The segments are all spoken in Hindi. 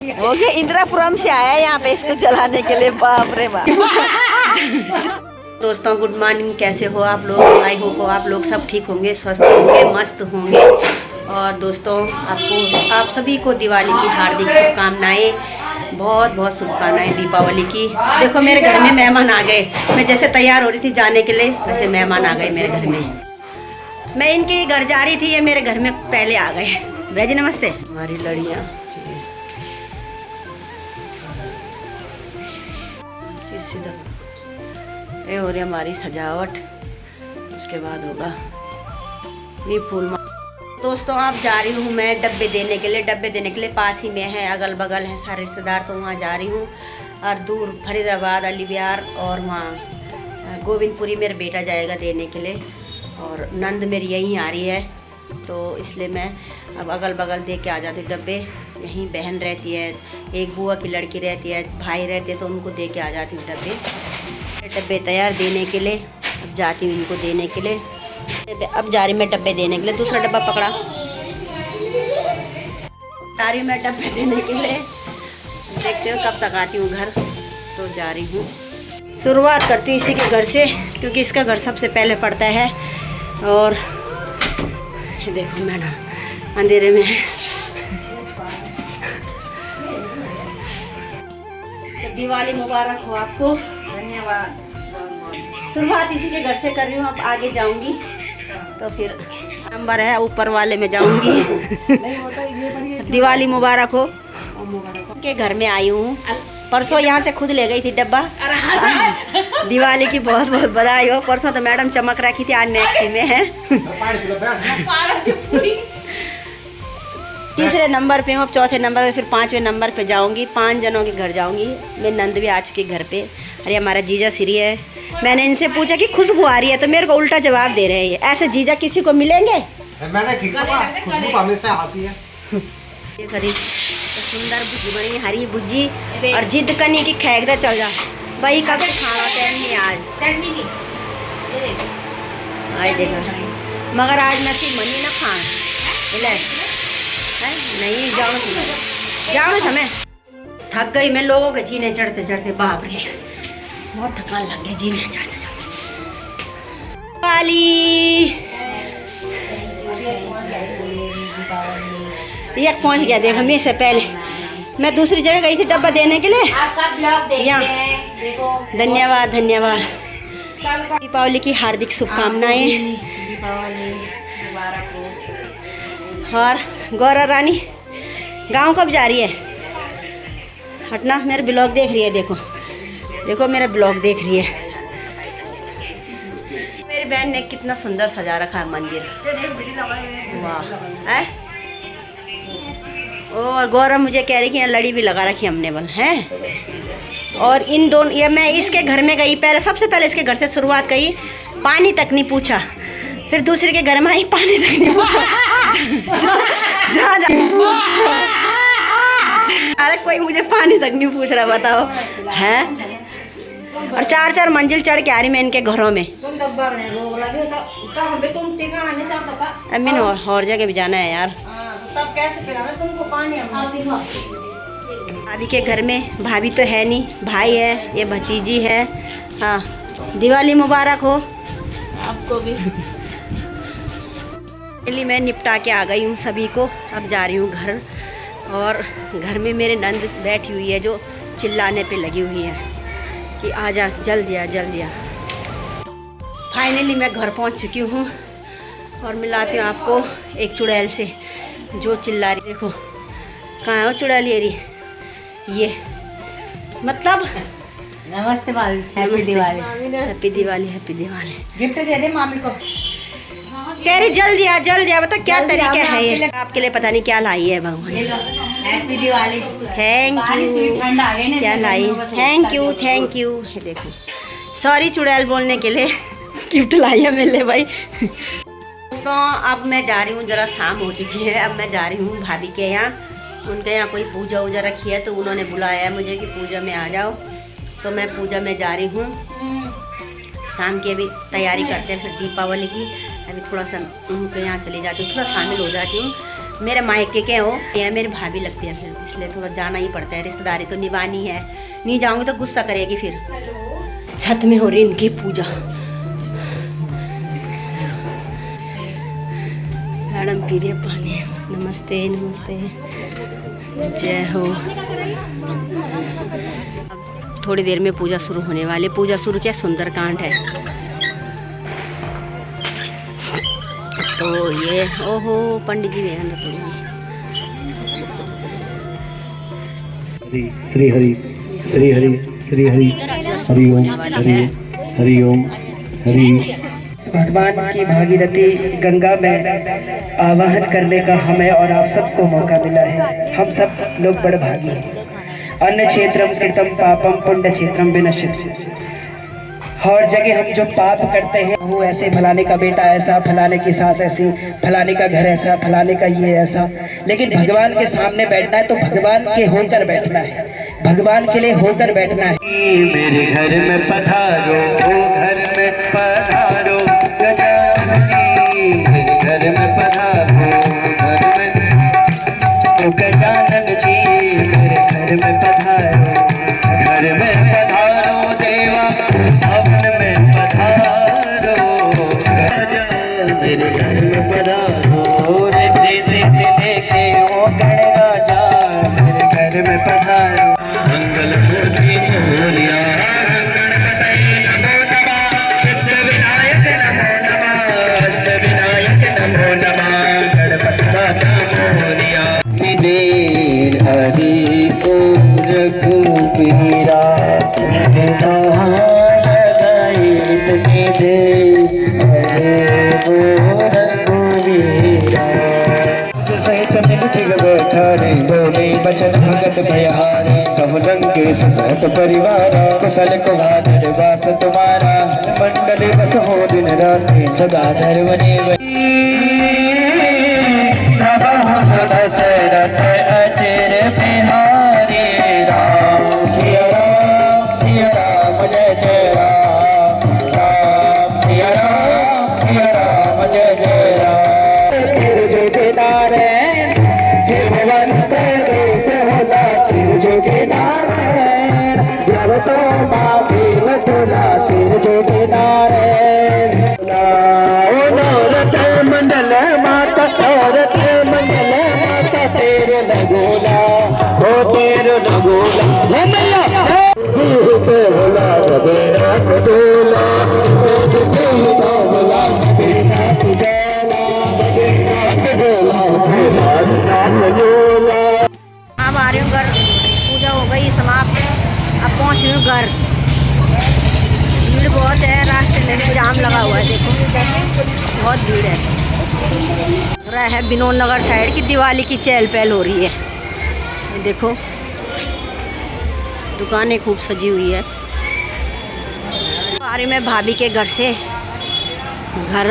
ओके, इंदिरापुरम से आया है यहाँ पे इसको जलाने के लिए। बाप रे बाप। दोस्तों गुड मॉर्निंग, कैसे हो आप लोग? आई होप आप लोग सब ठीक होंगे, स्वस्थ होंगे, मस्त होंगे। और दोस्तों आप सभी को दिवाली की हार्दिक शुभकामनाएं, बहुत बहुत शुभकामनाएं दीपावली की। देखो मेरे घर में मेहमान आ गए, मैं जैसे तैयार हो रही थी जाने के लिए वैसे मेहमान आ गए मेरे घर में। मैं इनके घर जा रही थी, ये मेरे घर में पहले आ गए। भैया जी नमस्ते। हमारी लड़ियाँ ये हो रही हमारी सजावट, उसके बाद होगा ये फूल। दोस्तों आप जा रही हूँ मैं डब्बे देने के लिए, पास ही में है, अगल बगल है सारे रिश्तेदार, तो वहाँ जा रही हूँ। और दूर फरीदाबाद, अली बिहार और वहाँ गोविंदपुरी मेरा बेटा जाएगा देने के लिए, और नंद मेरी यहीं आ रही है, तो इसलिए मैं अब अगल बगल दे के आ जाती हूँ डब्बे। यहीं बहन रहती है, एक बुआ की लड़की रहती है, भाई रहते हैं, तो उनको दे के आ जाती हूँ डब्बे तैयार देने के लिए। अब जाती हूँ इनको देने के लिए, अब जा रही मैं डब्बे देने के लिए। दूसरा डब्बा पकड़ा, जा रही मैं डब्बे देने के लिए। देखते हो कब तक आती हूँ घर, तो जा रही हूँ। शुरुआत करती हूँ इसी के घर से, क्योंकि इसका घर सबसे पहले पड़ता है। और देखो मैडम अंधेरे में है। दिवाली मुबारक हो आपको, धन्यवाद। शुरुआत इसी के घर से कर रही हूँ, अब आगे जाऊंगी तो फिर नंबर है ऊपर वाले में जाऊंगी। दिवाली मुबारक हो। के घर में आई हूँ, परसों यहाँ से खुद ले गई थी डब्बा। दिवाली की बहुत बहुत बधाई हो। परसों तो मैडम चमक रखी थी, आज मैक्सी में है। तीसरे नंबर पे हूँ, अब चौथे नंबर पे, फिर पांचवें नंबर पे जाऊंगी। 5 जनों के घर जाऊंगी। मैं नंद भी आ चुकी घर पे। अरे हमारा जीजा श्री है। मैंने इनसे पूछा कि खुशबू आ रही है, तो मेरे को उल्टा जवाब दे रहे हैं। ऐसे जीजा किसी को मिलेंगे? मैंने ठीक कहा, खुशबू हमेशा आती है। ये सुंदर भुजी बनी, हरी भुजी, और जिद करनी की खेकते चल जा भाई। कब खाना टाइम नहीं आज चटनी की आज देखो, मगर आज नसीब मनी ना खान नहीं जाओ समय। थक गई मैं लोगों के जीने चढ़ते चढ़ते, बाप रे बहुत थकान लग गई जीने चढ़ते चढ़ते। ये पहुंच गया, देखो मेरे से पहले मैं दूसरी जगह गई थी डब्बा देने के लिए। आपका ब्लॉग देखो, धन्यवाद धन्यवाद। दीपावली की हार्दिक शुभकामनाएं। और गौरा रानी गांव कब जा रही है? हटना, मेरा ब्लॉग देख रही है। देखो देखो मेरा ब्लॉग देख रही है। मेरी बहन ने कितना सुंदर सजा रखा है मंदिर, वाह है। और गौरव मुझे कह रही कि यहाँ लड़ी भी लगा रखी हमने बल है। और इन दोनों, ये मैं इसके घर में गई पहले, सबसे पहले इसके घर से शुरुआत करी। पानी तक नहीं पूछा, फिर दूसरे के घर में आई, पानी तक नहीं पूछा। अरे कोई मुझे पानी तक नहीं पूछ रहा, बताओ है। और 4-4 मंजिल चढ़ के आ रही मैं इनके घरों में। अम्मी ने और जगह भी जाना है यार। तब कैसे पिलाना तुमको पानी? भाभी के घर में भाभी तो है नहीं, भाई है, ये भतीजी है। हाँ दिवाली मुबारक हो आपको भी। पहले मैं निपटा के आ गई हूँ सभी को, अब जा रही हूँ घर। और घर में मेरे नंद बैठी हुई है, जो चिल्लाने पे लगी हुई है कि आजा जल्दी आ जल्दी आ। फाइनली मैं घर पहुँच चुकी हूँ, और मिलाती हूँ आपको एक चुड़ैल से जो चिल्ला रही। देखो कहाँ है वो चुड़ैल, ये मतलब नमस्ते मामी, happy Diwali. Happy Diwali, happy Diwali. Gift दे दे मामी को। कह रही जल्दी आ जल्दी आ। बता क्या तरीका है ये, आपके लिए पता नहीं क्या लाई है भगवान। हैप्पी दिवाली। Thank you. ठंड आ गई ना, क्या लाई? Thank you thank you. देखो सॉरी चुड़ैल बोलने के लिए गिफ्ट लाई है मेरे लिए भाई। दोस्तों अब मैं जा रही हूँ, ज़रा शाम हो चुकी है। अब मैं जा रही हूँ भाभी के यहाँ, उनके यहाँ कोई पूजा वूजा रखी है, तो उन्होंने बुलाया है मुझे कि पूजा में आ जाओ। तो मैं पूजा में जा रही हूँ। शाम की अभी तैयारी करते हैं फिर दीपावली की। अभी थोड़ा सा उनके यहाँ चली जाती हूँ, थोड़ा शामिल हो जाती हूँ। मेरे मायके के हो ये मेरी भाभी लगती है, फिर इसलिए थोड़ा जाना ही पड़ता है, रिश्तेदारी तो निभानी है, नहीं जाऊंगी तो गुस्सा करेगी फिर। छत में हो रही इनकी पूजा। मैडम पी रही पानी। नमस्ते नमस्ते, जय हो। अब थोड़ी देर में पूजा शुरू होने वाली। पूजा शुरू किया, सुंदरकांड है। तो ये ओहो पंडित जी बयान श्री हरि श्री हरि श्री हरि हरि ओम हरि ओम हरि। भगवान की भागीरथी गंगा में आवाहन करने का हमें और आप सबको मौका मिला है। हम सब लोग बड़े भागी हैं। अन्य क्षेत्रम कृतम पापम पुण्य क्षेत्रम विनश्यति। हर जगह हम जो पाप करते हैं, वो ऐसे फलाने का बेटा ऐसा, फलाने की सास ऐसी, फलाने का घर ऐसा, फलाने का ये ऐसा। लेकिन भगवान के सामने बैठना है तो भगवान के होकर बैठना है, भगवान के लिए होकर बैठना है। मेरे घर में पधारो, घर में पधारो गजानन जी, मेरे घर में पधारो, घर में गजानन जी, मेरे घर में पधारो, घर में पधारो देवा, भवन में पधारो, मेरे घर में पधारो, रिद्धि सिद्धि देखे ओ गणराजा, मेरे घर में पधारो। मंगल मूर्ति मोरिया, गणपति नमो नमः, सिद्ध विनायक नमो नमः, अष्ट विनायक नमो नमः, गणपति बाबा मोरिया। विदेर हरि को रघुबीरा, इतनी दे हरे वो रघुवीरा। सहित मिलति बैठारे, बोले बचन भगत भयहारे, कब रंगे सहत परिवार, कुशल कुमार वास तुम्हारा, मंडल बस हो दिन रात्रि सदा धर्मने सदा सरत अचर बिहारी, राम सिया राम जय जय राम, राम सिया राम जय जय राम। फिर जो दिदारे फिर भवन प्रवेश होला, फिर जो दिदारे जब तो माँ भीम तुला, फिर जो दिदारे नौरत मंडल माता, औरत मंडल माता तेरे लगोला, ओ तेरे लगोला हे मैया होला बबेरा बदोला, बबेरा होला बबेरा बदोला। अब आ रही हूँ घर, पूजा हो गई समाप्त। अब पहुँच रही हूँ घर। भीड़ बहुत है, रास्ते में भी जाम लगा हुआ है, देखो बहुत भीड़ है। लग रहा है विनोद नगर साइड की दिवाली की चहल पहल हो रही है। ये देखो दुकानें खूब सजी हुई है। आ रही मैं भाभी के घर से घर,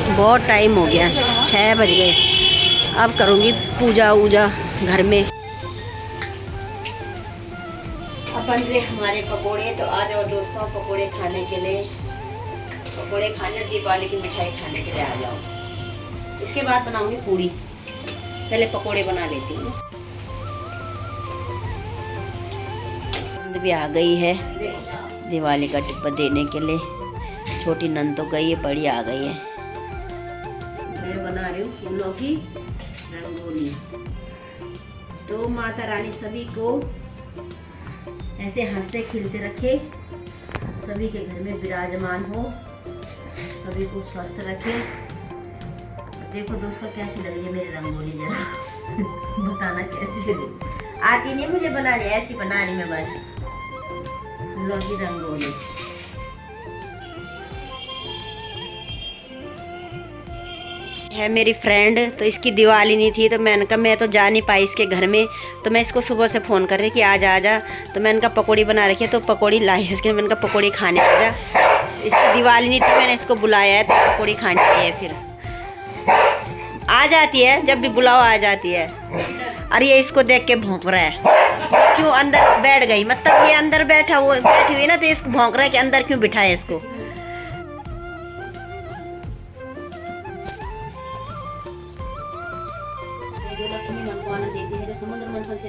बहुत टाइम हो गया, 6 बज गए। अब करूँगी पूजा वूजा घर में। अब बन रहे हमारे पकोड़े, तो आ जाओ दोस्तों पकोड़े खाने के लिए। पकोड़े खाने, दीपावली की मिठाई खाने के लिए आ जाओ। इसके बाद बनाऊंगी पूड़ी, पहले पकोड़े बना लेती हूँ। नंद भी आ गई है दिवाली का टिप्पा देने के लिए। छोटी नंद तो गई है, बड़ी आ गई है। मैं बना रही हूँ फूलों की रंगोली। तो माता रानी सभी को ऐसे हंसते खिलते रखे, सभी के घर में विराजमान हो, सभी को स्वस्थ रखे। देखो दोस्तों कैसी लग रही है मेरी रंगोली, जरा बताना कैसी लगी। आती नहीं मुझे बनाने, ऐसी बना रही मैं बस फूलों की रंगोली। है मेरी फ्रेंड, तो इसकी दिवाली नहीं थी, तो मैंने कहा मैं तो जा नहीं पाई इसके घर में, तो मैं इसको सुबह से फ़ोन कर रही कि आ जा। तो मैंने कहा पकौड़ी बना रखी है, तो पकौड़ी लाई इसके। मैंने कहा पकौड़ी खाने आ जा। इसकी दिवाली नहीं थी, मैंने इसको बुलाया है, तो पकौड़ी खानी है। फिर आ जाती है, जब भी बुलाओ आ जाती है। और ये इसको देख के भौंक रहा है, क्यों अंदर बैठ गई, मतलब ये अंदर बैठी हुई ना, तो इसको भौंक रहा है कि अंदर क्यों बिठाए इसको।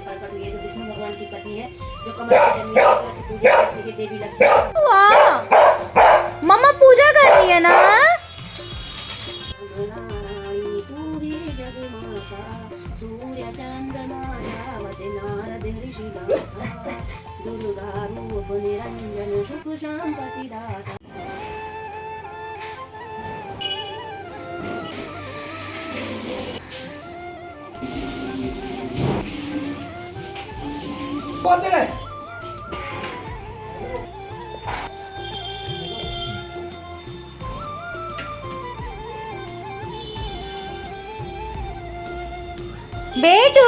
प्रकट हुई है, जो विष्णु भगवान की पत्नी है, जो कमल की जन्मी है, पूजा करती है देवी लक्ष्मी। वाह, मम्मा पूजा कर रही है ना। तू ही जगमाता, सूर्य चंद्रमा रावत नारद ऋषि गाथा, दुर्गा रूप निरंजन सुख शांति दाता। बेटू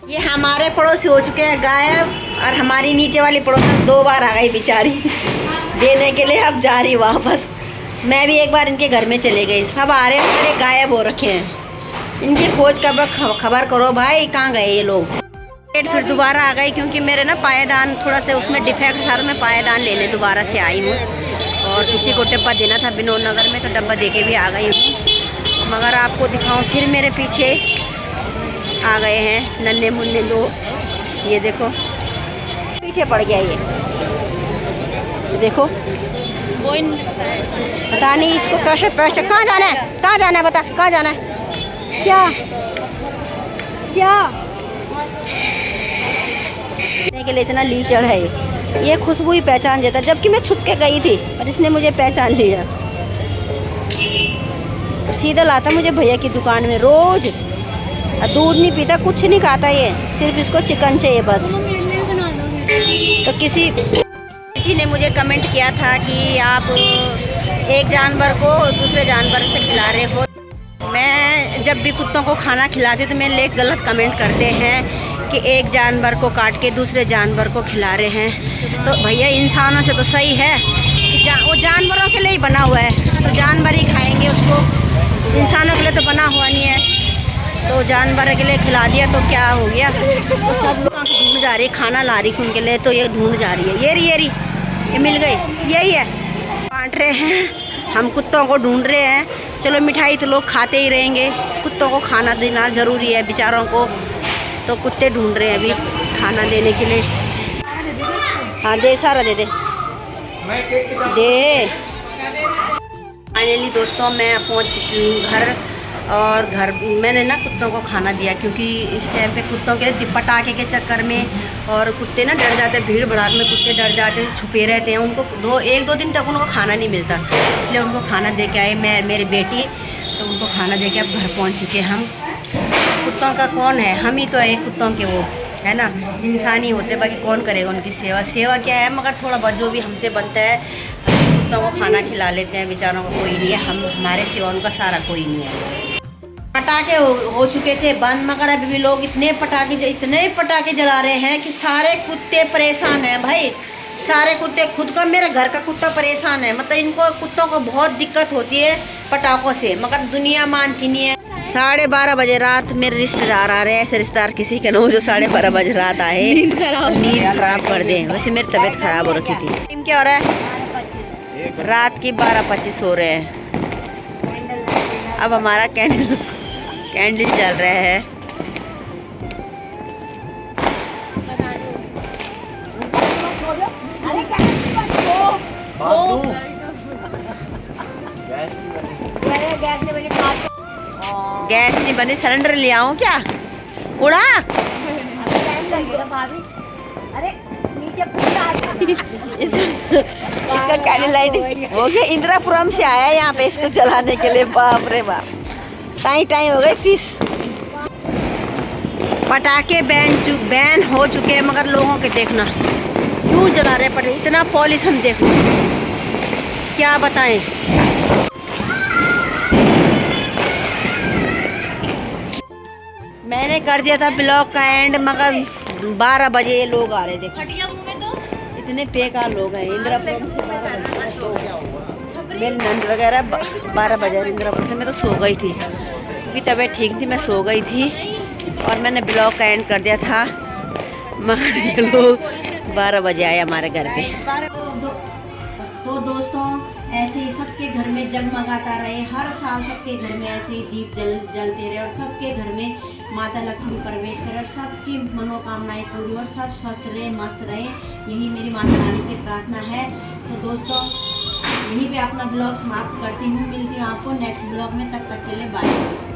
ये हमारे पड़ोसी हो चुके हैं गायब, और हमारी नीचे वाली पड़ोसी 2 बार आ गई बेचारी देने के लिए, अब जा रही वापस। मैं भी एक बार इनके घर में चले गई, सब आ रहे हैं, मेरे गायब हो रखे हैं। इनकी खोज खबर करो भाई, कहाँ गए ये लोग। फिर दोबारा आ गई क्योंकि मेरे ना पायदान थोड़ा सा उसमें डिफेक्ट था, तो मैं पायदान लेने दोबारा से आई हूँ, और किसी को डब्बा देना था विनोद नगर में, तो डब्बा दे के भी आ गई हूँ। मगर आपको दिखाऊँ, फिर मेरे पीछे आ गए हैं नन्हे मुन्ने 2, ये देखो पीछे पड़ गया ये देखो। पता नहीं इसको कैसे कैसे, कहाँ जाना है, कहाँ जाना है, बता कहाँ जाना है, क्या क्या के लिए इतना लीचड़ है ये खुशबू ही पहचान देता, जबकि मैं छुप के गई थी पर इसने मुझे पहचान लिया। सीधा लाता मुझे भैया की दुकान में रोज, दूध नहीं पीता, कुछ नहीं खाता ये, सिर्फ इसको चिकन चाहिए बस। तो किसी ने मुझे कमेंट किया था कि आप एक जानवर को दूसरे जानवर से खिला रहे हो। मैं जब भी कुत्तों को खाना खिलाती तो मेरे लिए गलत कमेंट करते हैं कि एक जानवर को काट के दूसरे जानवर को खिला रहे हैं। तो भैया इंसानों से तो सही है कि वो जानवरों के लिए ही बना हुआ है, तो जानवर ही खाएंगे उसको, इंसानों के लिए तो बना हुआ नहीं है। तो जानवर के लिए खिला दिया तो क्या हो गया, तो सब लोग ढूंढ जा रही है, खाना ला रही उनके लिए, तो ये ढूंढ जा रही है। ये मिल गई, यही है, बांट रहे हैं, हम कुत्तों को ढूंढ रहे हैं। चलो मिठाई तो लोग खाते ही रहेंगे, कुत्तों को खाना देना ज़रूरी है बेचारों को, तो कुत्ते ढूंढ रहे हैं अभी खाना देने के लिए। हाँ दे, सारा दे दे दे। फाइनली दोस्तों मैं पहुंच चुकी हूँ घर, और घर मैंने ना कुत्तों को खाना दिया, क्योंकि इस टाइम पे कुत्तों के पटाखे के चक्कर में, और कुत्ते ना डर जाते हैं, भीड़ भड़ाक में कुत्ते डर जाते हैं, छुपे रहते हैं, उनको 1-2 दिन तक उनको खाना नहीं मिलता, इसलिए उनको खाना दे के आए मैं मेरी बेटी, तो उनको खाना दे के अब घर पहुँच चुके हम। कुत्तों का कौन है, हम ही तो है कुत्तों के, वो है ना, इंसान ही होते, बाकी कौन करेगा उनकी सेवा क्या है। मगर थोड़ा बहुत जो भी हमसे बनता है, कुत्तों को खाना खिला लेते हैं, बेचारों को कोई नहीं है, हमारे सिवा उनका सारा कोई नहीं है। पटाखे हो चुके थे बंद, मगर अभी भी लोग इतने पटाखे जला रहे हैं कि सारे कुत्ते परेशान हैं भाई, सारे कुत्ते। खुद का मेरे घर का कुत्ता परेशान है, मतलब इनको कुत्तों को बहुत दिक्कत होती है पटाखों से, मगर दुनिया मानती नहीं है। 12:30 बजे रात मेरे रिश्तेदार आ रहे हैं, ऐसे रिश्तेदार किसी के न हो जो 12:30 बजे रात आए, नींद खराब कर दे। वैसे मेरी तबीयत खराब हो रखी थी। टाइम क्या हो रहा है, रात की 12:25 हो रहे हैं। अब हमारा कैंडल जल रहा है। गैस नहीं बनी, सिलेंडर ले आऊं क्या, उड़ा। अरे नीचे इसका कैंडल लाइट हो गया, इंदिरापुरम से आया यहाँ पे इसको जलाने के लिए। बाप रे बाप, टाइम हो गई फीस। पटाखे बैन हो चुके हैं, मगर लोगों के देखना क्यों जला रहे पटाखे, इतना पॉल्यूशन देखो, क्या बताएं। मैंने मैंने कर दिया था ब्लॉग का एंड, मगर 12 बजे ये लोग आ रहे थे। खटिया मुंह में तो इतने बेकार लोग हैं। इंदिरापुरम से 12 बजे मेरी नंद वगैरह 12 बजे इंदिरापुरम से। मैं तो सो गई थी क्योंकि तबीयत ठीक थी, मैं सो गई थी और मैंने ब्लॉग का एंड कर दिया था, मगर ये लोग 12 बजे आए हमारे घर पे। तो दोस्तों ऐसे ही सबके घर में जगमगाता रहे, हर साल सबके घर में ऐसे ही दीप जलते रहे और सबके घर में माता लक्ष्मी प्रवेश करे और सबकी मनोकामनाएं पूरी और सब स्वस्थ रहे, मस्त रहे, यही मेरी माता रानी से प्रार्थना है। तो दोस्तों यहीं पे अपना ब्लॉग समाप्त करती हूँ, मिलती हूँ आपको नेक्स्ट ब्लॉग में, तब तक के लिए बाय।